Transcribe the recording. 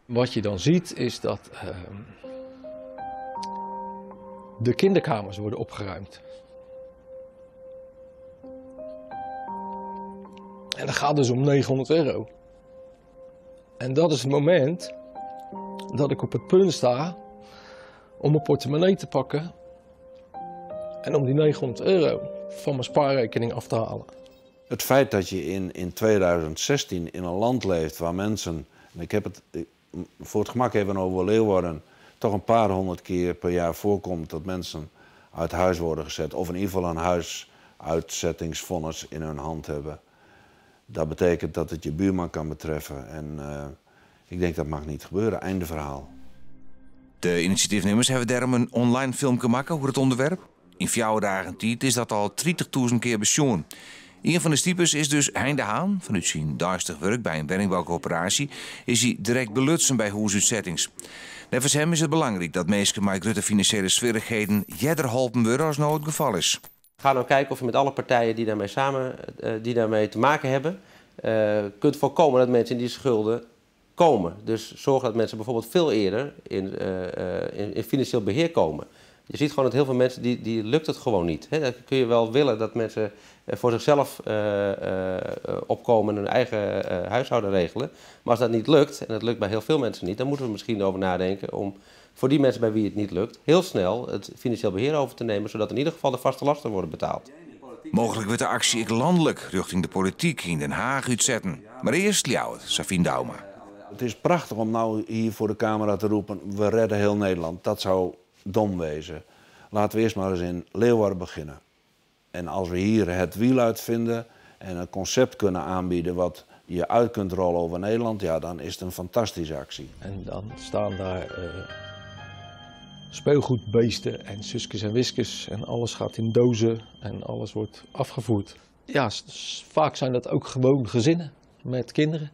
Wat je dan ziet is dat de kinderkamers worden opgeruimd. En dat gaat dus om €900. En dat is het moment dat ik op het punt sta om mijn portemonnee te pakken en om die €900 van mijn spaarrekening af te halen. Het feit dat je in 2016 in een land leeft waar mensen, en ik heb het voor het gemak even over Leeuwarden, toch een paar honderd keer per jaar voorkomt dat mensen uit huis worden gezet of in ieder geval een huisuitzettingsvonnis in hun hand hebben. Dat betekent dat het je buurman kan betreffen en ik denk dat mag niet gebeuren. Einde verhaal. De initiatiefnemers hebben daarom een online film gemaakt over het onderwerp. In 4 dagen tijd is dat al 30.000 keer besjoen. Een van de stiepers is dus Hein de Haan. Vanuit zijn duistig werk bij een woningbouwcoöperatie is hij direct belutsen bij huisuitzettings. Volgens hem is het belangrijk dat mensen met grote financiële zwierigheden jeder helpen worden als nou het geval is. Ga nou kijken of je met alle partijen die daarmee te maken hebben, kunt voorkomen dat mensen in die schulden komen. Dus zorg dat mensen bijvoorbeeld veel eerder in financieel beheer komen. Je ziet gewoon dat heel veel mensen, die lukt het gewoon niet. Dan kun je wel willen dat mensen voor zichzelf opkomen en hun eigen huishouden regelen. Maar als dat niet lukt, en dat lukt bij heel veel mensen niet, dan moeten we misschien over nadenken om voor die mensen bij wie het niet lukt, heel snel het financieel beheer over te nemen, zodat in ieder geval de vaste lasten worden betaald. Mogelijk wordt de actie ook landelijk richting de politiek in Den Haag uitzetten. Maar eerst Ljouwert, Safien Dauma. Het is prachtig om nou hier voor de camera te roepen, we redden heel Nederland. Dat zou dom wezen. Laten we eerst maar eens in Leeuwarden beginnen. En als we hier het wiel uitvinden en een concept kunnen aanbieden wat je uit kunt rollen over Nederland, ja, dan is het een fantastische actie. En dan staan daar speelgoedbeesten en suskes en wiskes en alles gaat in dozen en alles wordt afgevoerd. Ja, vaak zijn dat ook gewoon gezinnen met kinderen.